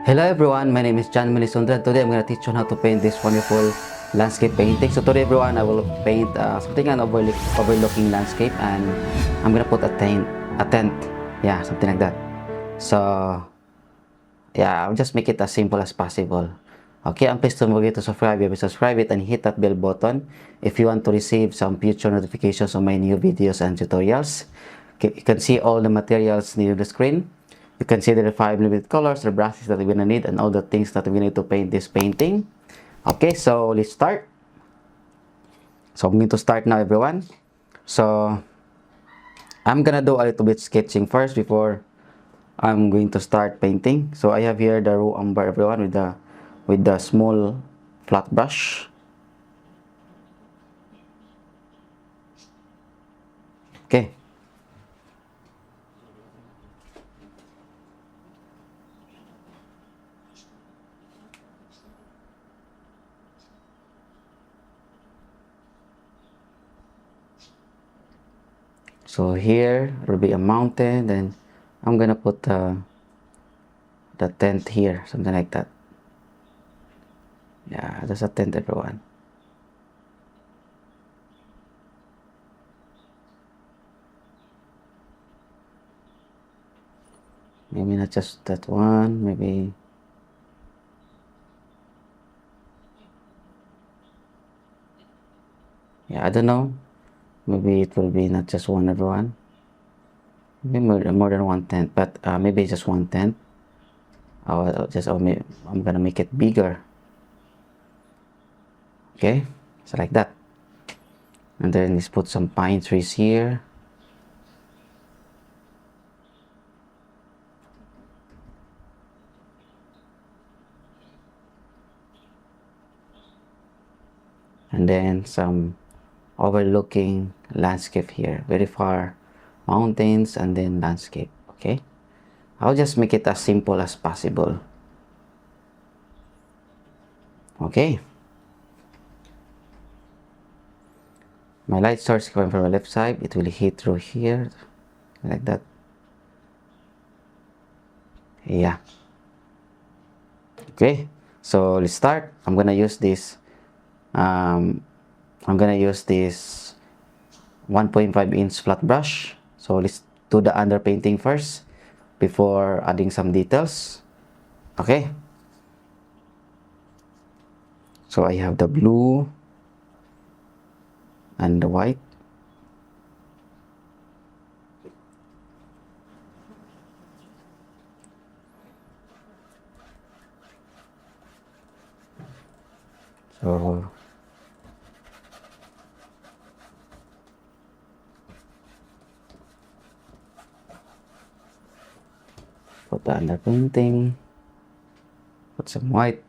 Hello everyone, my name is JMLisondra. Today I'm going to teach you how to paint this wonderful landscape painting. So today everyone, I will paint something an overlooking landscape, and I'm going to put a tent, yeah, something like that. So yeah, I'll just make it as simple as possible. Okay, and please don't forget to subscribe if you subscribe it and hit that bell button if you want to receive some future notifications on my new videos and tutorials. Okay, you can see all the materials near the screen. You can see the 5 limited colors, the brushes that we're gonna need, and all the things that we need to paint this painting. Okay, so let's start. So I'm going to start now, everyone. So I'm gonna do a little bit sketching first before I'm going to start painting. So I have here the raw umber, everyone, with the small flat brush. Okay. So here will be a mountain, then I'm gonna put the tent here, something like that. Yeah, that's a tent, everyone. Maybe not just that one, maybe. Yeah, I don't know. Maybe it will be not just one, everyone. Maybe more than one tent, but maybe just one tent. I'm gonna make it bigger. Okay, so like that. And then let's put some pine trees here. And then some overlooking landscape here, very far mountains and then landscape. Okay, I'll just make it as simple as possible. Okay, my light source coming from the left side, it will hit through here like that. Yeah. Okay, so let's start. I'm gonna use this 1.5-inch flat brush. So let's do the underpainting first before adding some details. Okay, so I have the blue and the white. So put the underpainting, put some white.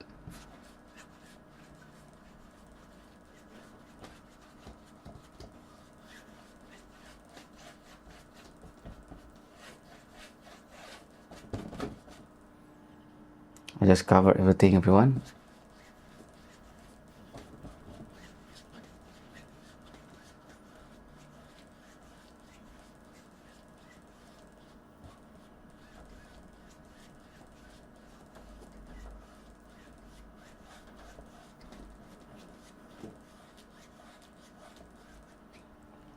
I just cover everything, everyone.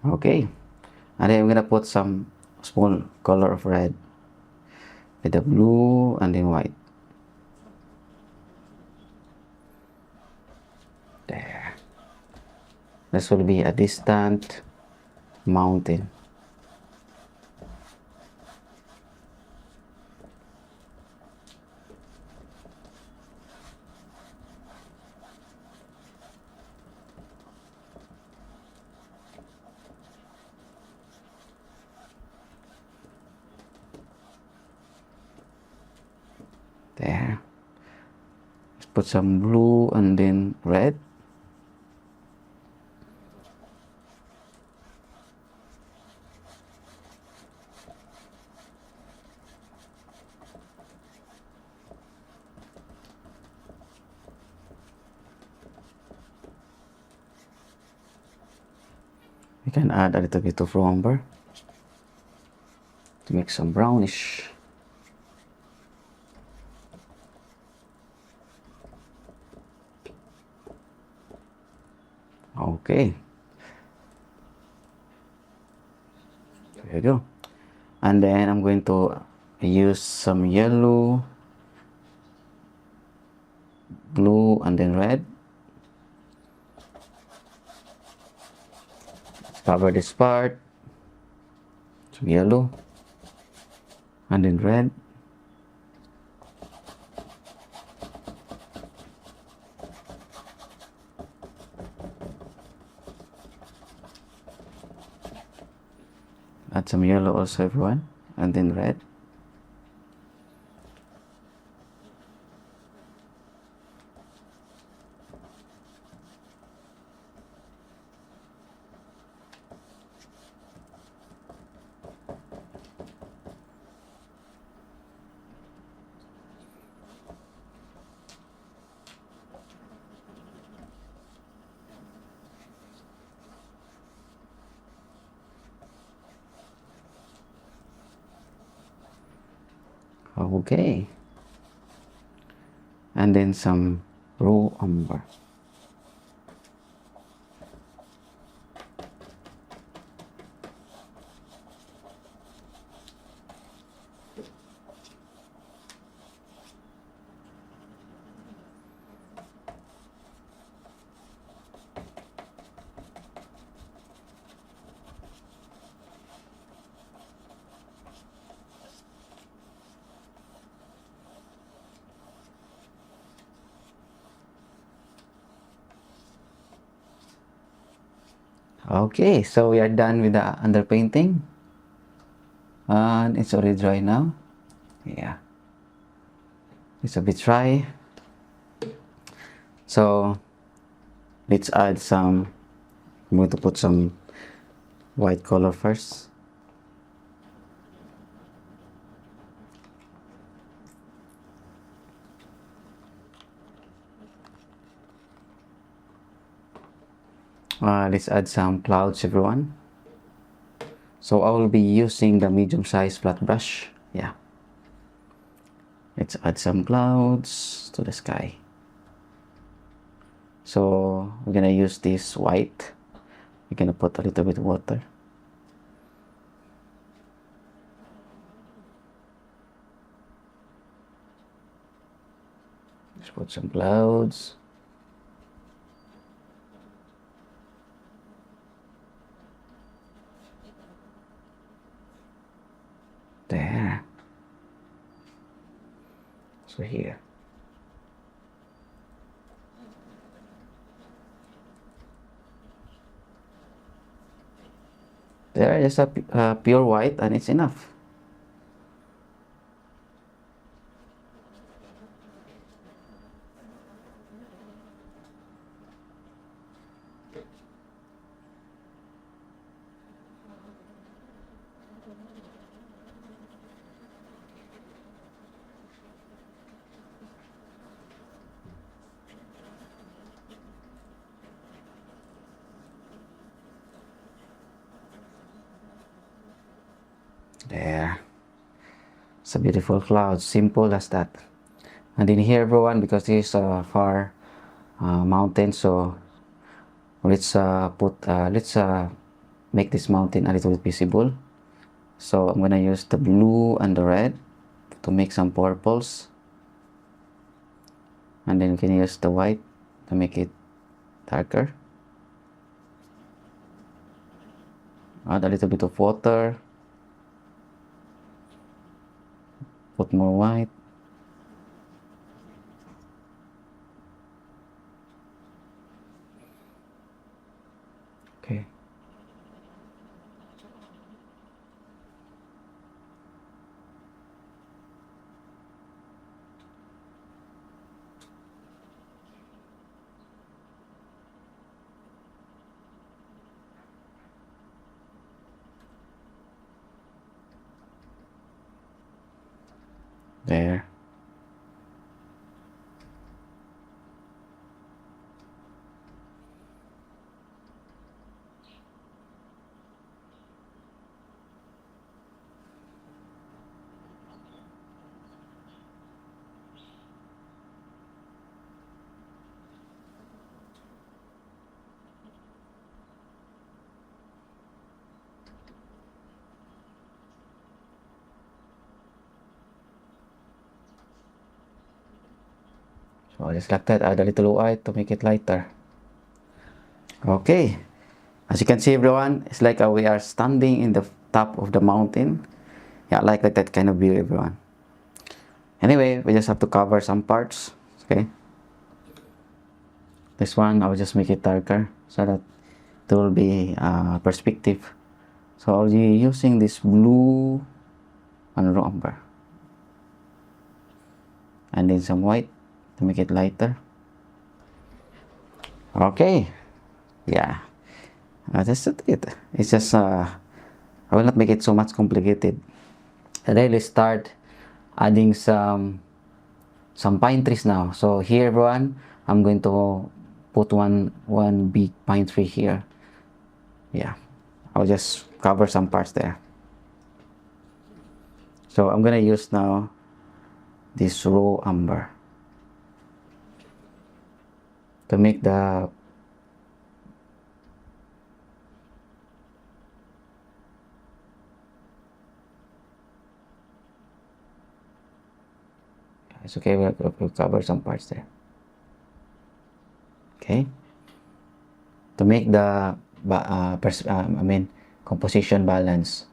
Okay, and then I'm gonna put some small color of red with the blue and then white. There. This will be a distant mountain. There. Let's put some blue and then red. We can add a little bit of umber to make some brownish. Okay, there you go. And then I'm going to use some yellow, blue, and then red. Let's cover this part. Some yellow, and then red. Add some yellow also, everyone, and then red. Okay, and then some raw umber. Okay, so we are done with the underpainting, and it's already dry now. Yeah, it's a bit dry, so let's add some. I'm going to put some white color first. Let's add some clouds, everyone. So I will be using the medium size flat brush. Yeah, let's add some clouds to the sky. So we're gonna use this white. We're gonna put a little bit of water. Let's put some clouds. There. So here. There is a pure white, and it's enough. There. It's a beautiful cloud, simple as that. And in here, everyone, because this is a far mountain, so let's make this mountain a little bit visible. So I'm gonna use the blue and the red to make some purples, and then you can use the white to make it darker. Add a little bit of water, put more white. Okay. There. So just like that, add a little white to make it lighter. Okay, as you can see everyone, it's like we are standing in the top of the mountain. Yeah, I like that kind of view everyone. Anyway, we just have to cover some parts. Okay, this one I will just make it darker so that there will be perspective. So I'll be using this blue and raw umber, and then some white to make it lighter. Okay, yeah, that's it. It's just I will not make it so much complicated. And then let's start adding some pine trees now. So here everyone, I'm going to put one big pine tree here. Yeah, I'll just cover some parts there. So I'm gonna use now this raw umber to make the it's okay, we'll cover some parts there. Okay, to make the composition balance.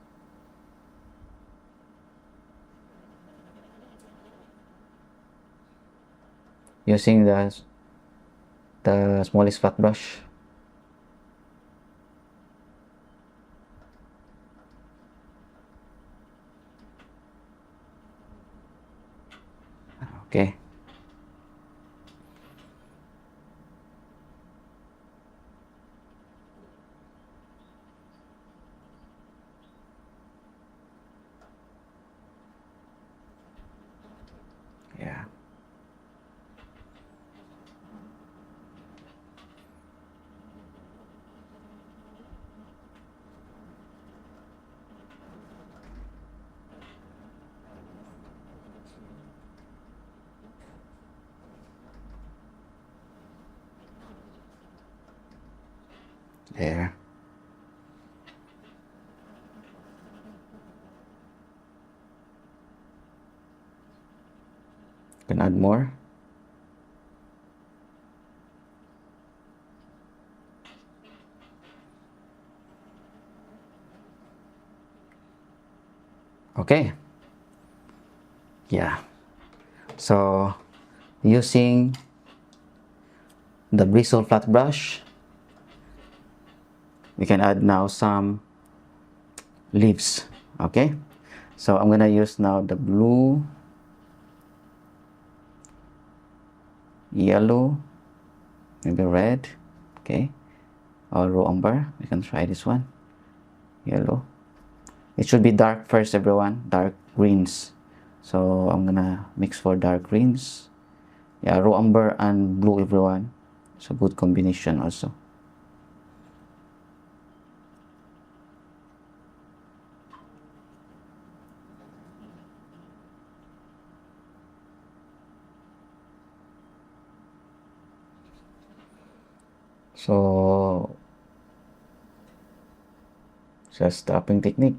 Using the smallest flat brush. Okay. Yeah. There. Can add more. Okay. Yeah. So using the bristle flat brush, we can add now some leaves. Okay. So I'm gonna use now the blue, yellow, maybe red. Okay. Or raw umber. We can try this one. Yellow. It should be dark first, everyone. Dark greens. So I'm gonna mix for dark greens. Yeah, raw umber and blue, everyone. It's a good combination also. So just tapping technique.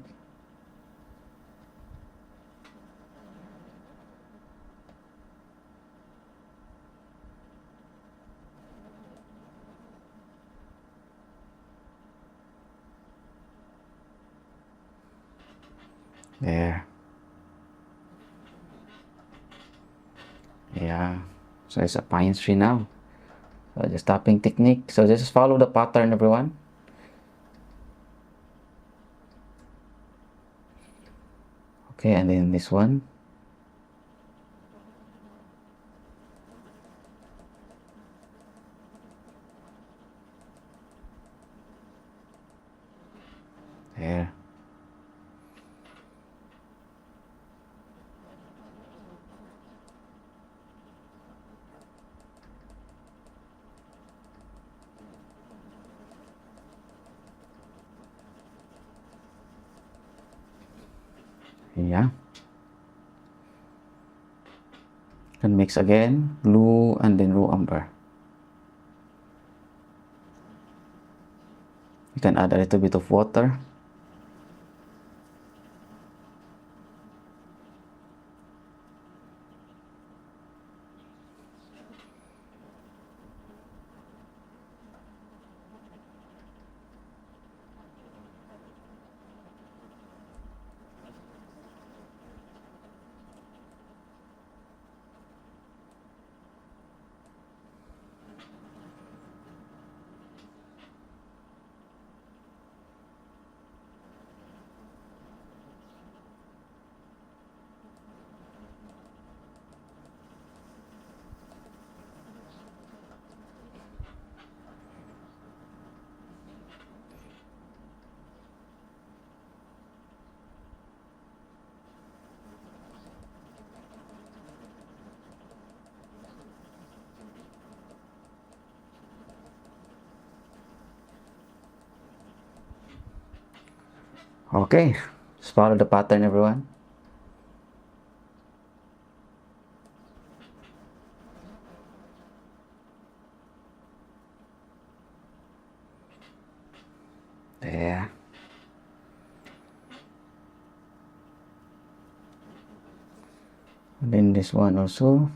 There. Yeah. So it's a pine tree now. So just tapping technique. So just follow the pattern, everyone. Okay, and then this one. There. Yeah. And mix again, blue and then raw umber. You can add a little bit of water. Okay, just follow the pattern, everyone. There. And then this one also.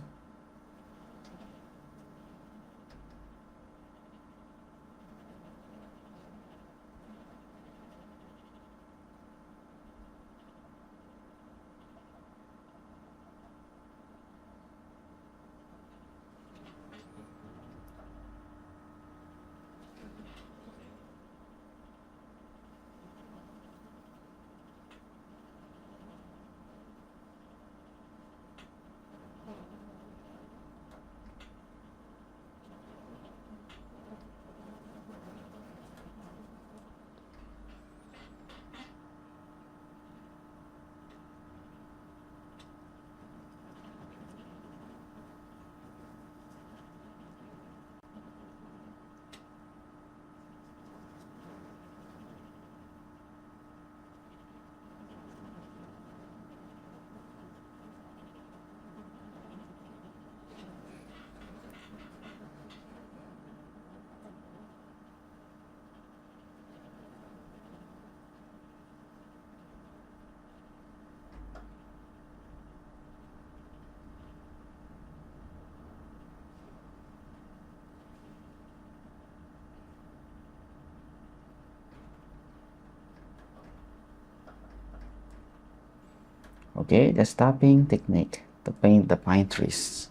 Okay, the stopping technique to paint the pine trees.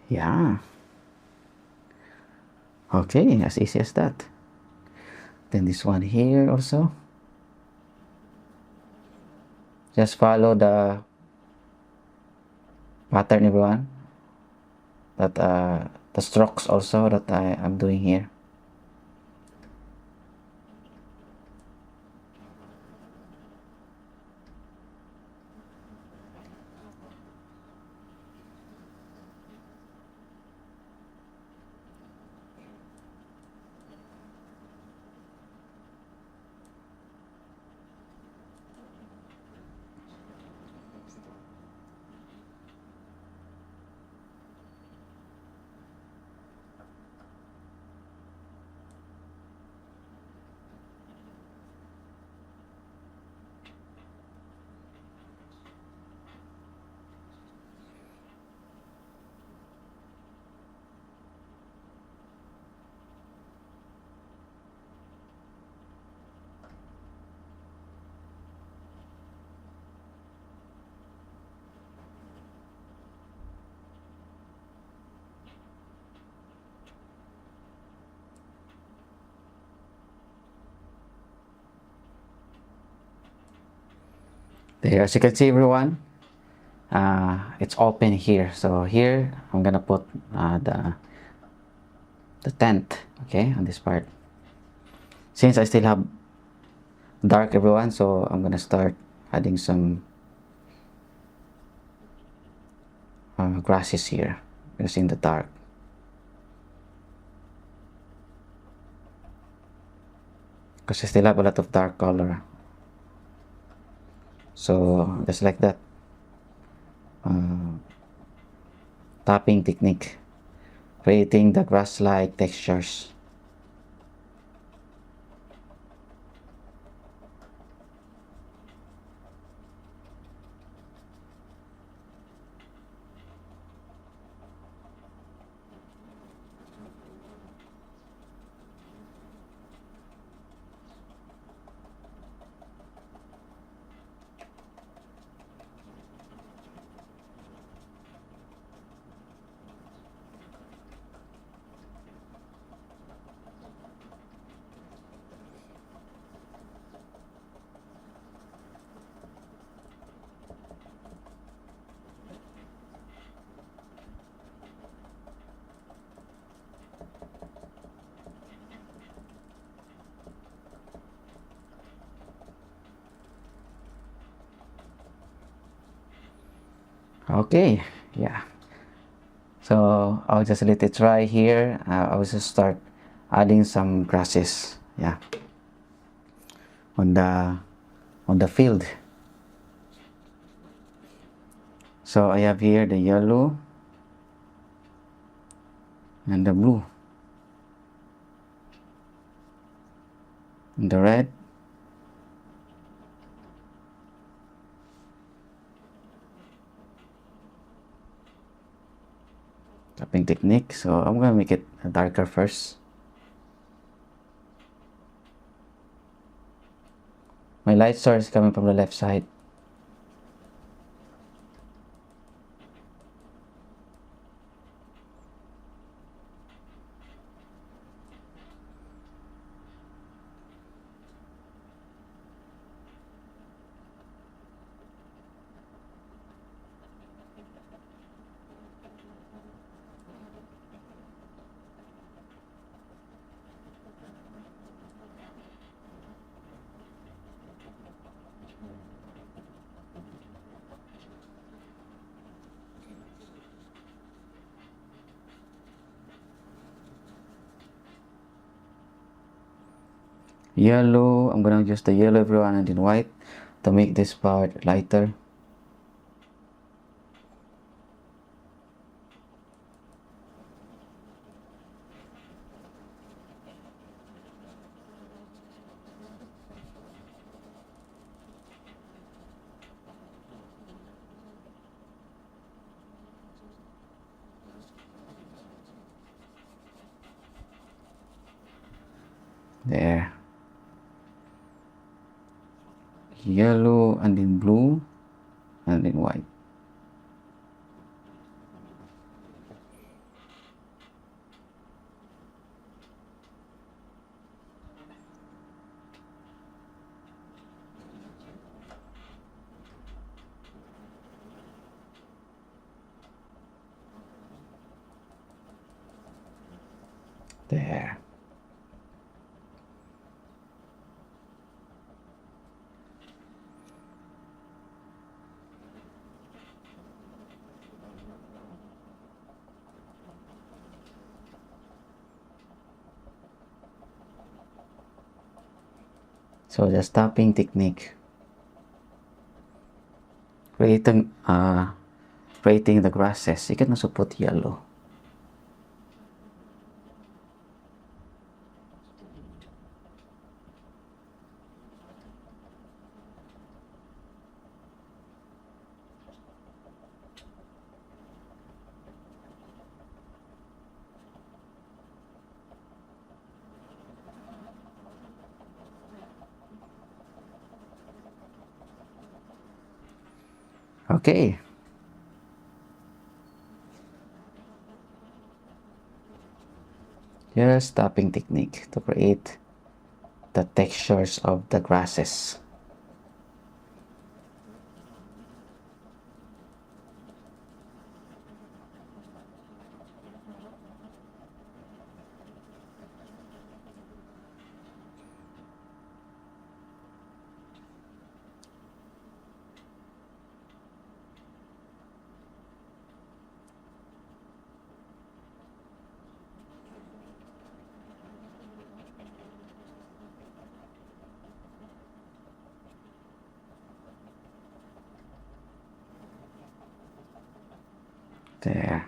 Yeah. Okay, as easy as that. Then this one here also. Just follow the pattern, everyone. That the strokes also that I am doing here. There, as you can see, everyone, it's open here. So here I'm gonna put the tent, okay, on this part. Since I still have dark, everyone, so I'm gonna start adding some grasses here using the dark. Because I still have a lot of dark color. So just like that, tapping technique, creating the grass-like textures. Okay, yeah. So I'll just let it dry here. I'll just start adding some grasses, yeah, on the on the field. So I have here the yellow and the blue and the red. Tapping technique. So I'm gonna make it darker first. My light source is coming from the left side. Yellow, I'm gonna use the yellow everyone and then white to make this part lighter. There. Yellow and then blue and then white. There. So the tapping technique, creating the grasses. You can also put yellow. Okay. Here's tapping technique to create the textures of the grasses. There.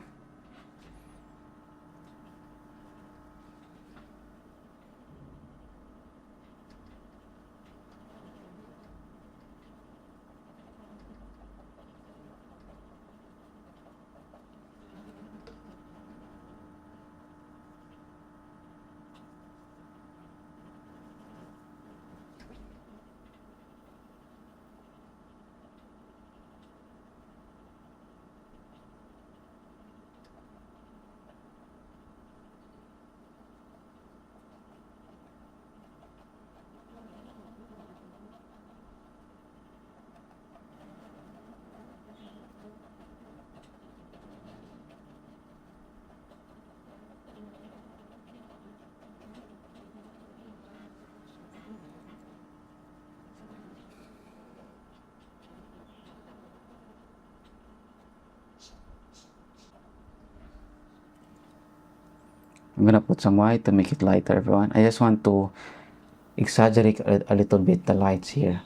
I'm gonna put some white to make it lighter, everyone. I just want to exaggerate a little bit the lights here.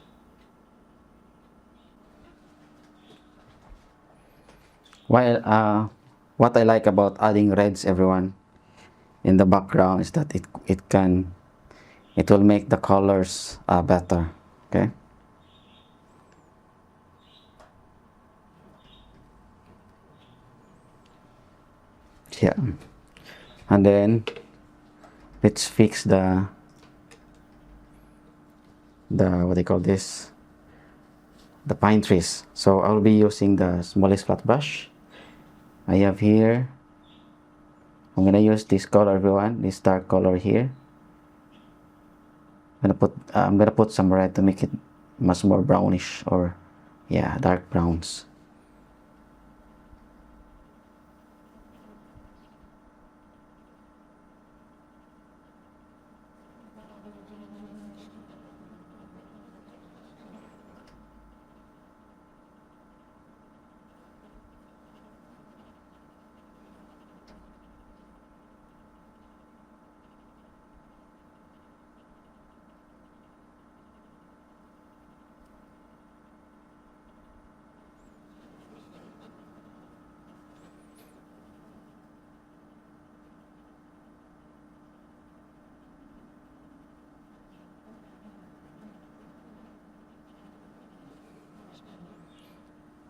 While what I like about adding reds, everyone, in the background is that it will make the colors better. Okay. Yeah. And then let's fix the what do you call this, the pine trees. So I'll be using the smallest flat brush I have here. I'm gonna use this color, everyone, this dark color here. I'm gonna put some red to make it much more brownish, or yeah, dark browns.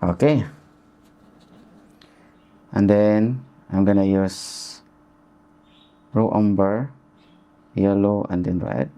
Okay, and then I'm gonna use raw umber, yellow, and then red.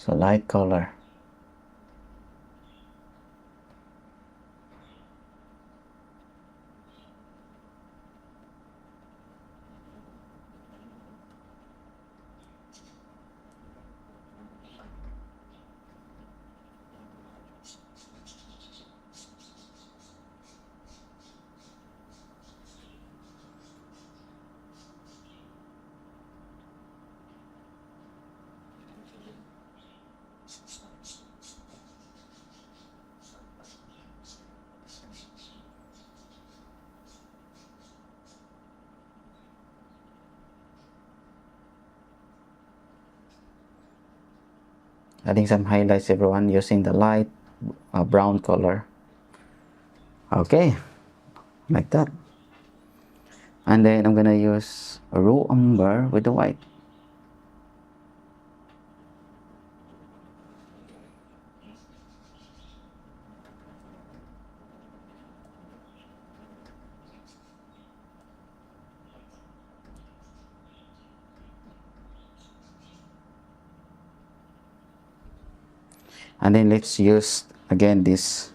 So light color. Adding some highlights, everyone, using the light brown color. Okay, like that. And then I'm gonna use a raw umber with the white. And then let's use again this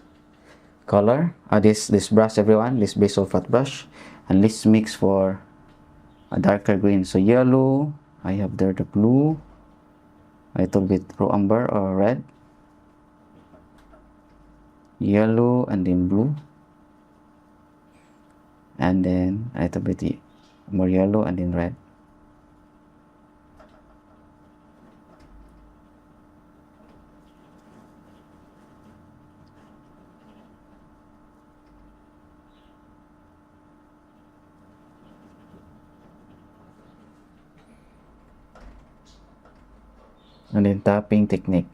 color, this brush, everyone, this base sulfate brush, and let's mix for a darker green. So yellow, I have there the blue, a little bit raw umber or red, yellow, and then blue, and then a little bit more yellow, and then red. And then tapping technique.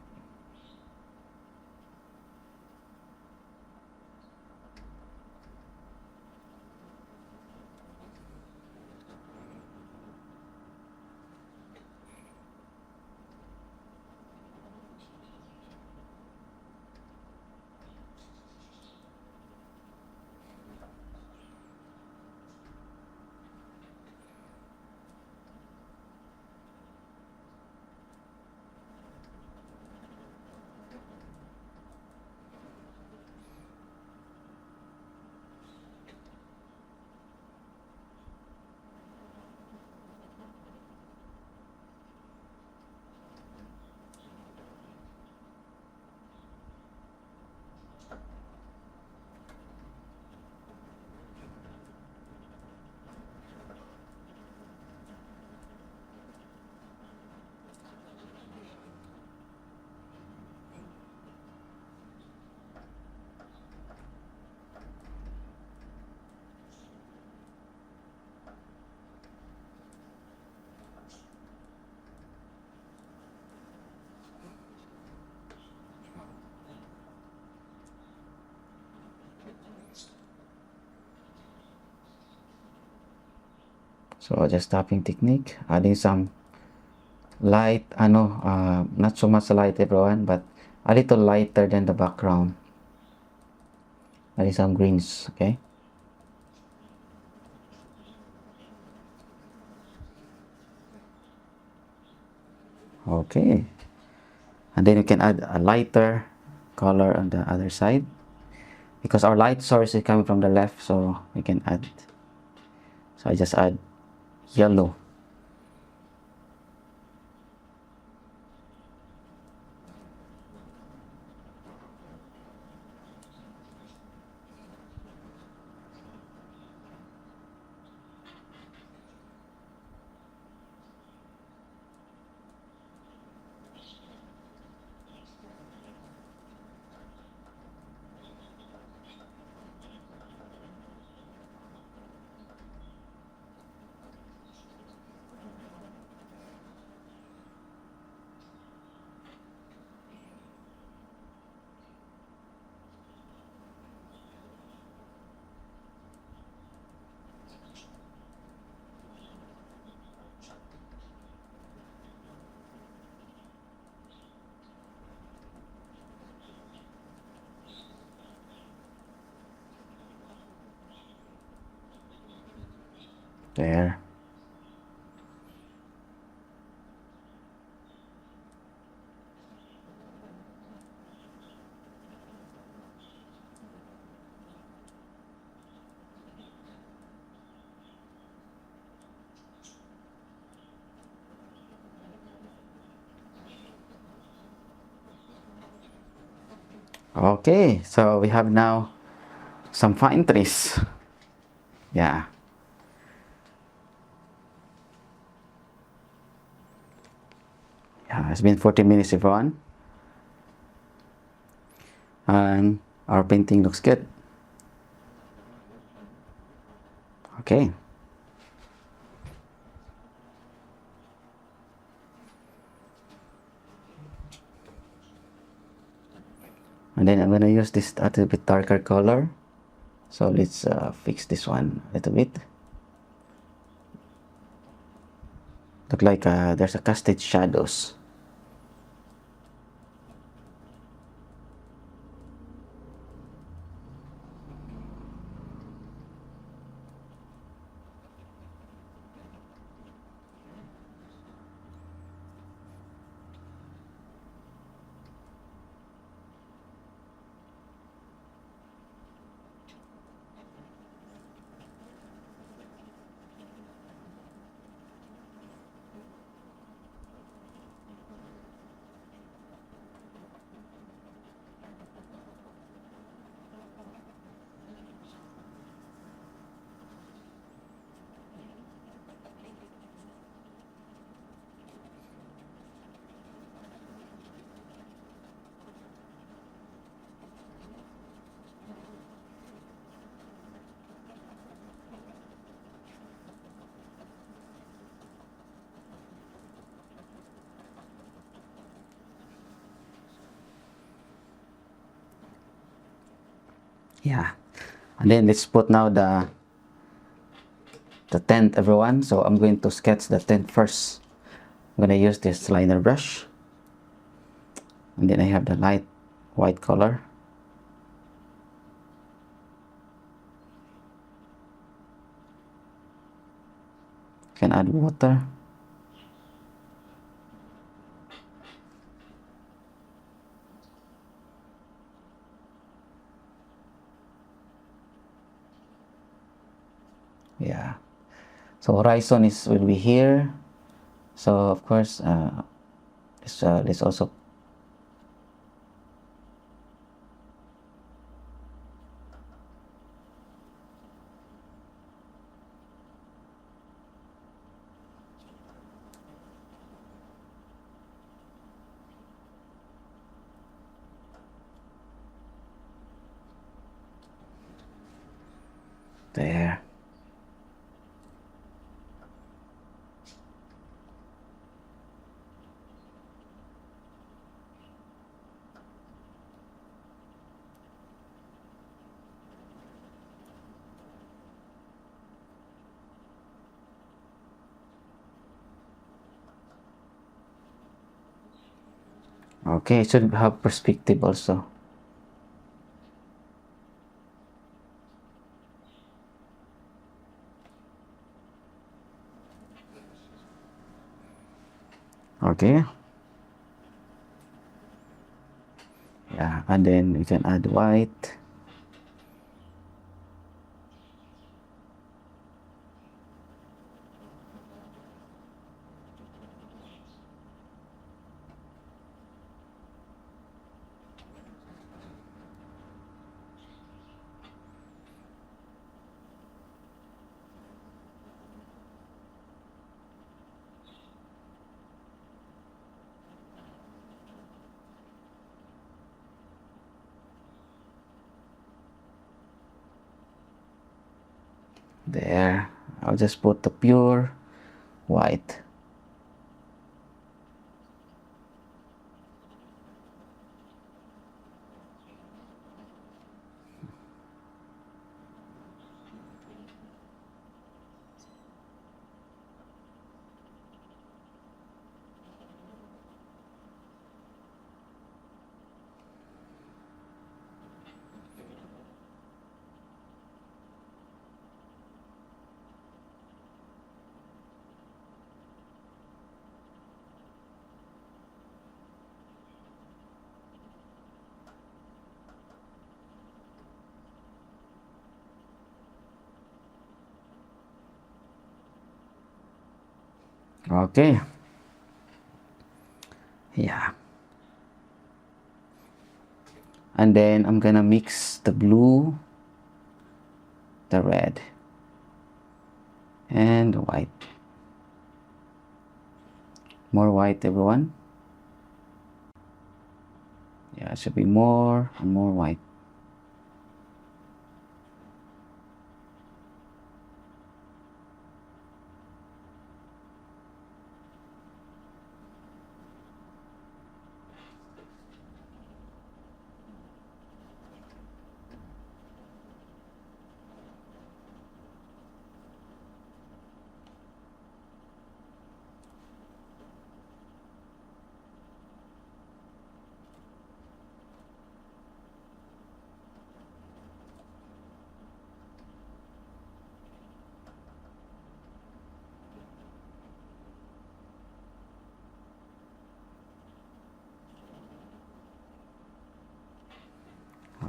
So just tapping technique, adding some light, not so much light everyone, but a little lighter than the background. Adding some greens, okay? Okay. And then you can add a lighter color on the other side. Because our light source is coming from the left, so we can add. So I just add yellow. There. Okay, so we have now some fine trees. Yeah. Yeah, it's been 40 minutes everyone. And our painting looks good. Okay. And then I'm gonna use this a little bit darker color. So let's fix this one a little bit. Look like there's a casted shadows. Yeah. And then let's put now the tent everyone. So I'm going to sketch the tent first. I'm gonna use this liner brush. And then I have the light white color. Can add water. Yeah. So horizon will be here. So of course, let's also there. Okay, it should have perspective also. Okay. Yeah, and then we can add white. There. I'll just put the pure white. Okay. Yeah. And then I'm gonna mix the blue, the red, and the white. More white, everyone. Yeah, it should be more and more white.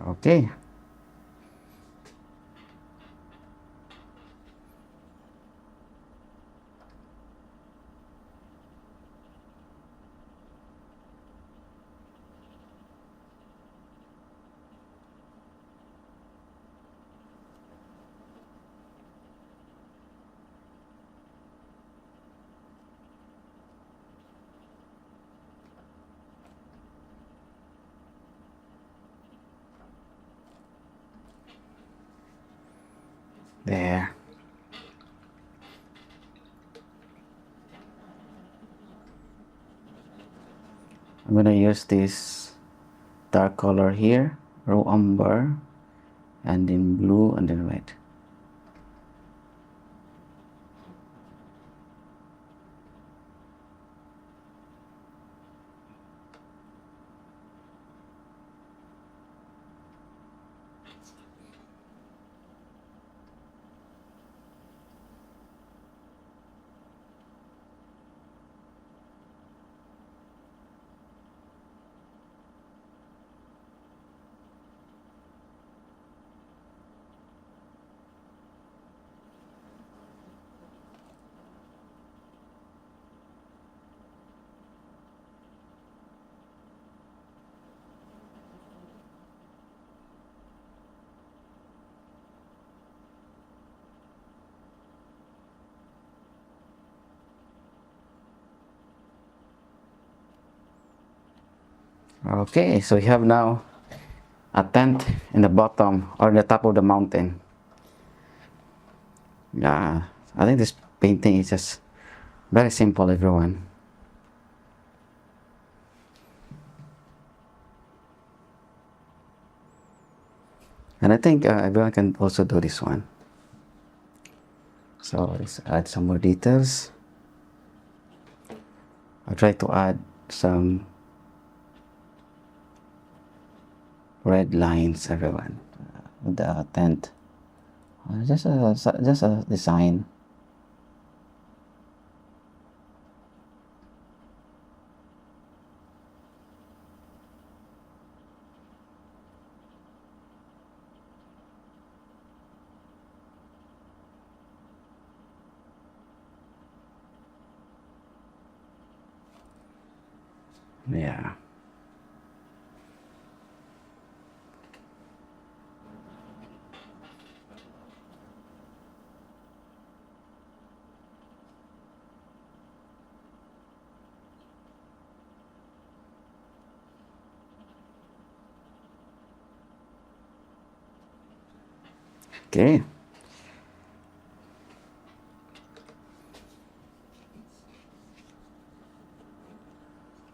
Okay. There. I'm gonna use this dark color here, raw umber, and then blue and then red. Okay, so we have now a tent in the bottom or the top of the mountain. Yeah, I think this painting is just very simple, everyone. And I think everyone can also do this one. So let's add some more details. I'll try to add some red lines, everyone, with the tent. Just a design. Yeah. Okay.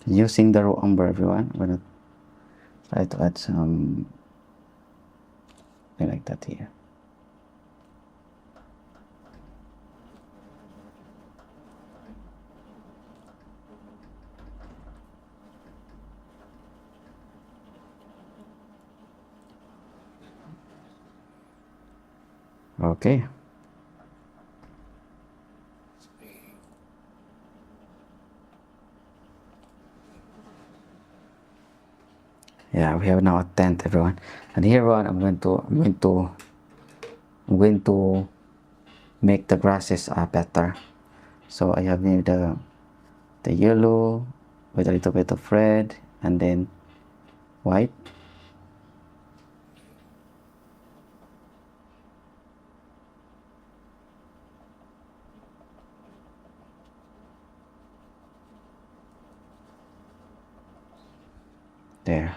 Using the raw umber, everyone, I'm gonna try to add some like that here. Okay. Yeah, we have now a tent, everyone, and here on I'm going to make the grasses better. So I have here the yellow with a little bit of red and then white. There.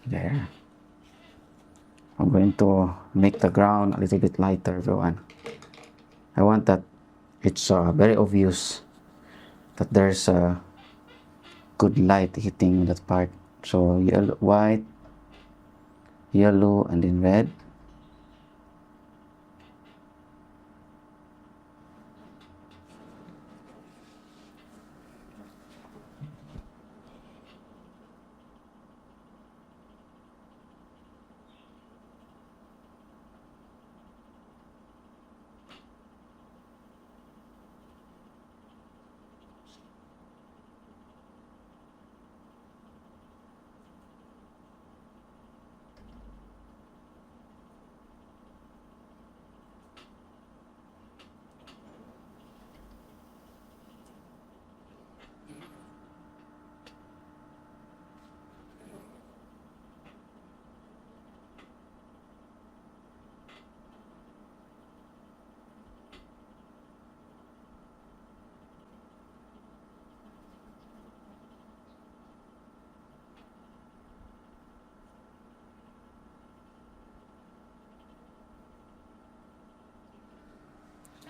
There. I'm going to make the ground a little bit lighter, everyone. I want that it's very obvious that there's a good light hitting that part. So yellow, white, yellow, and then red.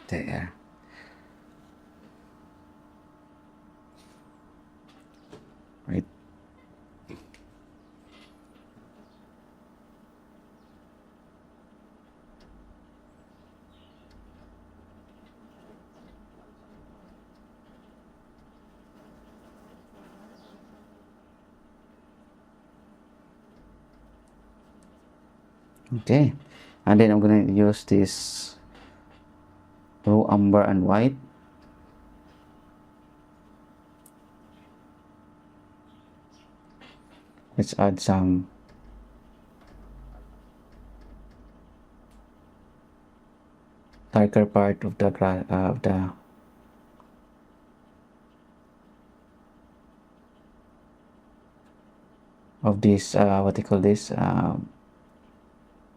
There. Right. Okay, and then I'm gonna use this raw umber and white let's add some darker part of the this what do you call this,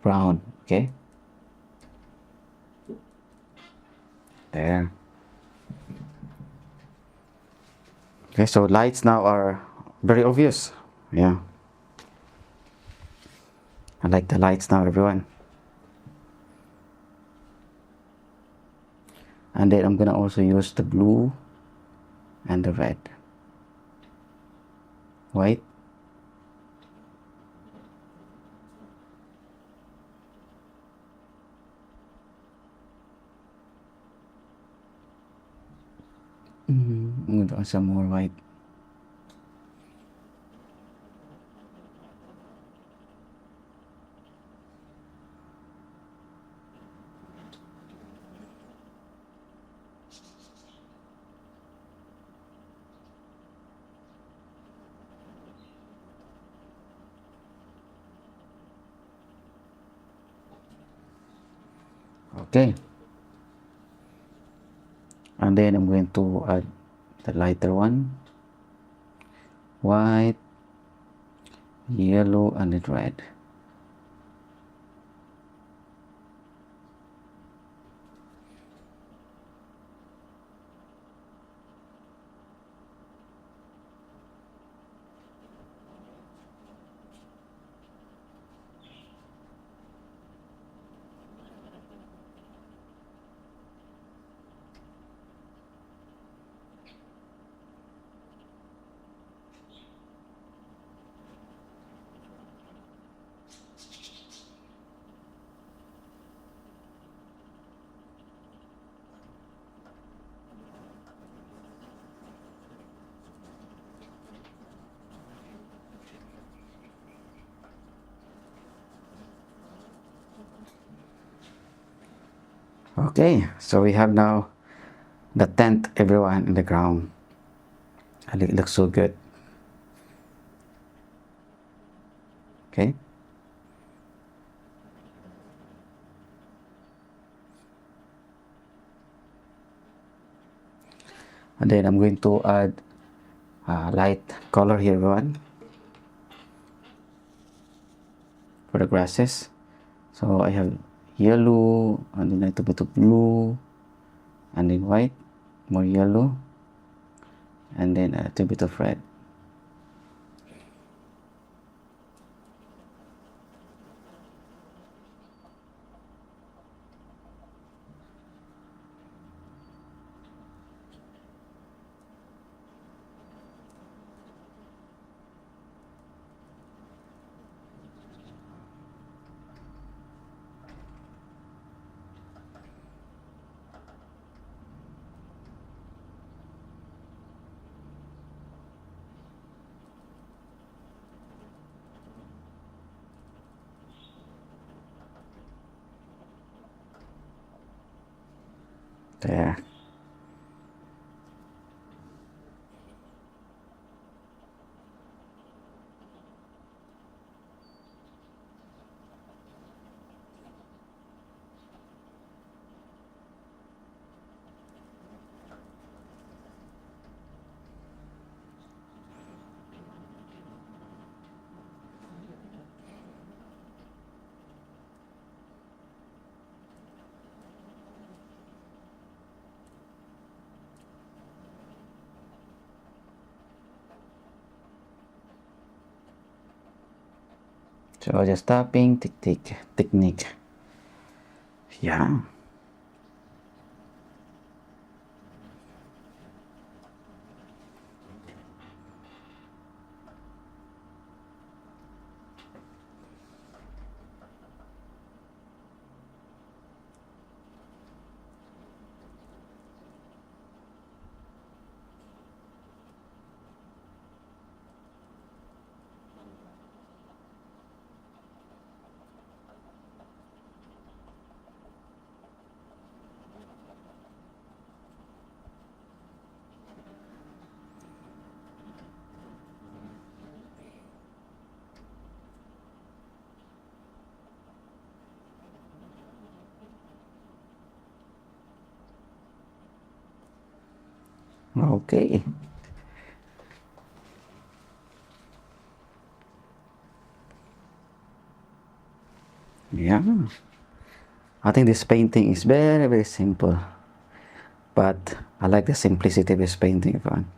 brown. Okay, there. Okay, so lights now are very obvious. Yeah, I like the lights now, everyone. And then I'm gonna also use the blue and the red, white. I'm going to add some more white. Okay, and then I'm going to add the lighter one, white, yellow, and then red. Okay, so we have now the tent, everyone, in the ground, and it looks so good. Okay, and then I'm going to add light color here, everyone, for the grasses. So I have yellow, and then a little bit of blue, and then white, more yellow, and then a little bit of red. There. So just tapping technique. Yeah. Okay. Yeah. I think this painting is very, very simple. But I like the simplicity of this painting, everyone.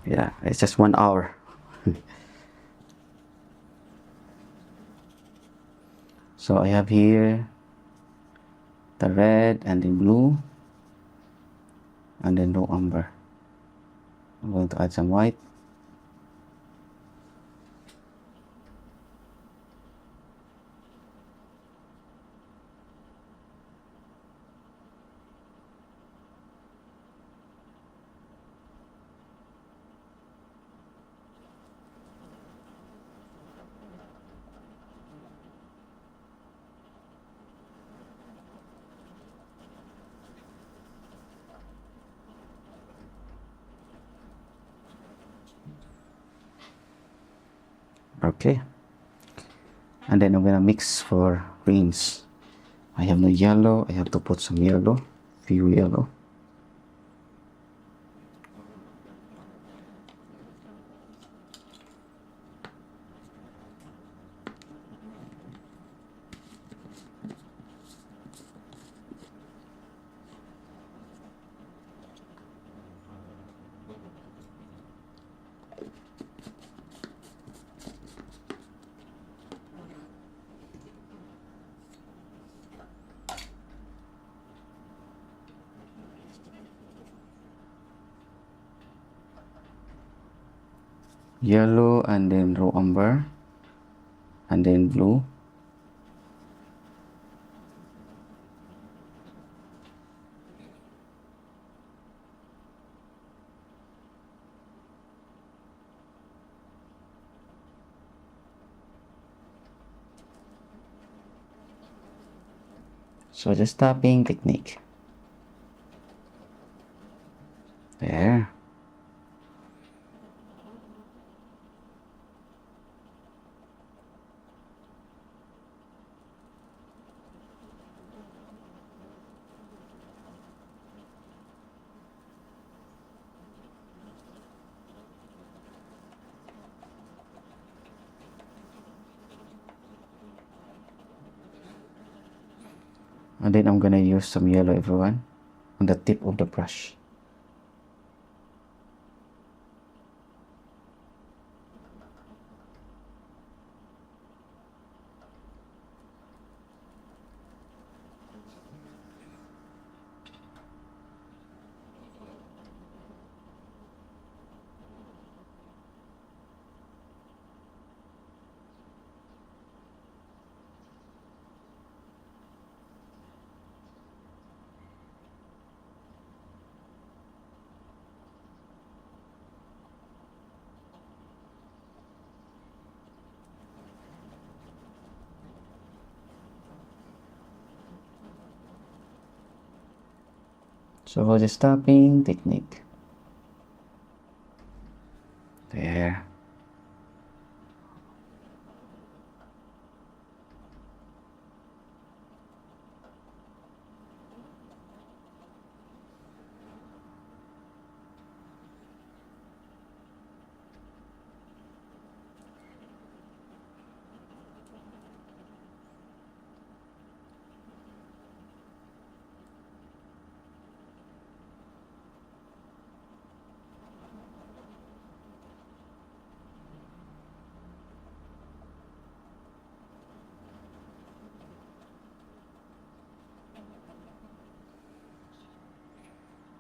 Yeah, it's just 1 hour. So I have here the red and the blue and then no umber. I'm going to add some white. Okay. And then I'm gonna mix for greens. I have no yellow. I have to put some yellow, few yellow. Yellow and then raw umber and then blue. So just tapping technique. There. And then I'm gonna use some yellow, everyone, on the tip of the brush. So just tapping technique. There.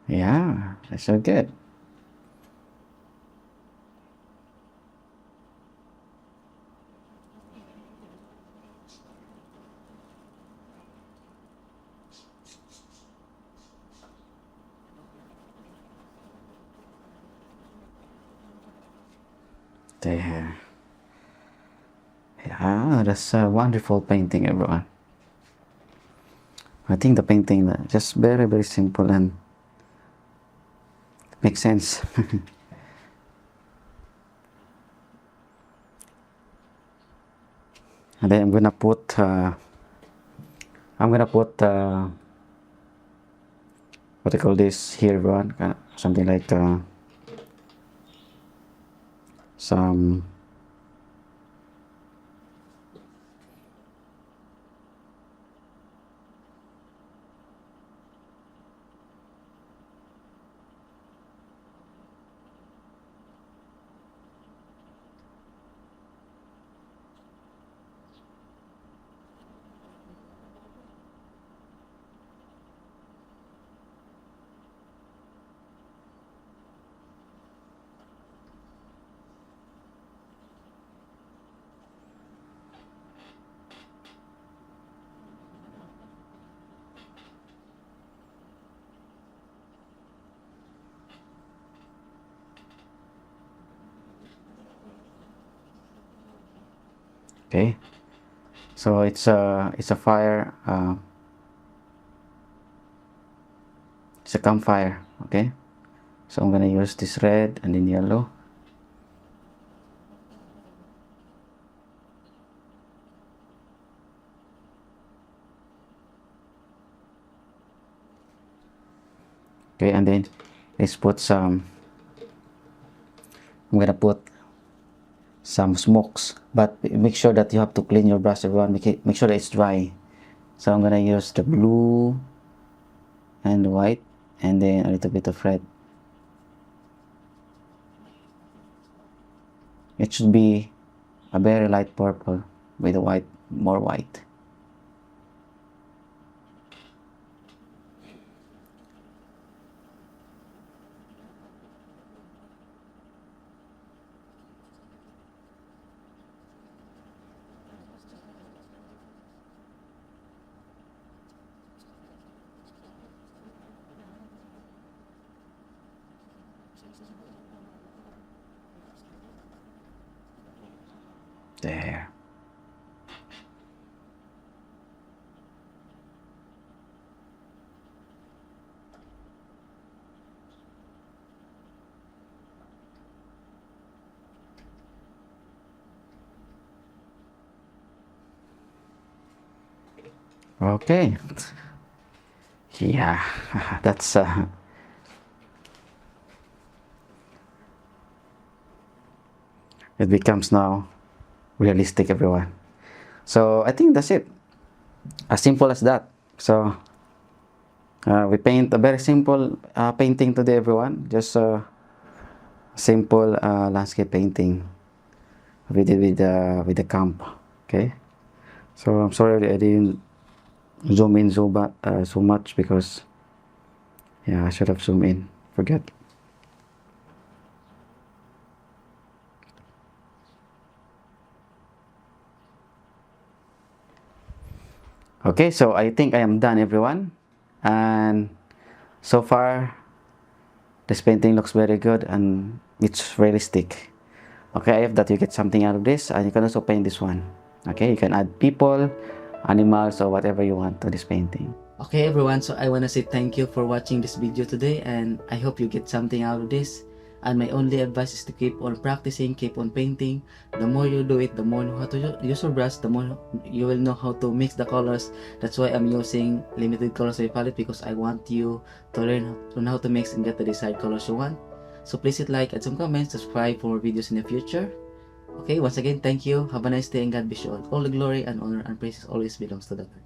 Yeah, that's so good. There. Yeah, that's a wonderful painting, everyone. I think the painting just very, very simple and makes sense. And then I'm gonna put I'm gonna put what I call this here, everyone. Something like some. Okay, so it's a fire. It's a campfire. Okay, so I'm gonna use this red and then yellow. Okay, and then let's put some. I'm gonna put some smokes, but make sure that you have to clean your brush, everyone. Make sure that it's dry. So I'm gonna use the blue and white, and then a little bit of red. It should be a very light purple with the white, more white. There. Okay. Yeah, that's it becomes now realistic, everyone. So I think that's it. As simple as that. So we paint a very simple painting today, everyone. Just a simple landscape painting we did with the camp. Okay. So I'm sorry I didn't zoom in so much because yeah, I should have zoomed in. Forget. Okay, so I think I am done, everyone. And so far, this painting looks very good and it's realistic. Okay, I hope that you get something out of this, and you can also paint this one. Okay, you can add people, animals, or whatever you want to this painting. Okay, everyone, so I want to say thank you for watching this video today, and I hope you get something out of this. And my only advice is to keep on practicing, keep on painting. The more you do it, the more you know how to use your brush, the more you will know how to mix the colors. That's why I'm using limited colors of palette, because I want you to learn how to mix and get the desired colors you want. So please hit like, add some comments, subscribe for more videos in the future. Okay, once again, thank you. Have a nice day and God bless you all. All the glory and honor and praises always belongs to the Lord.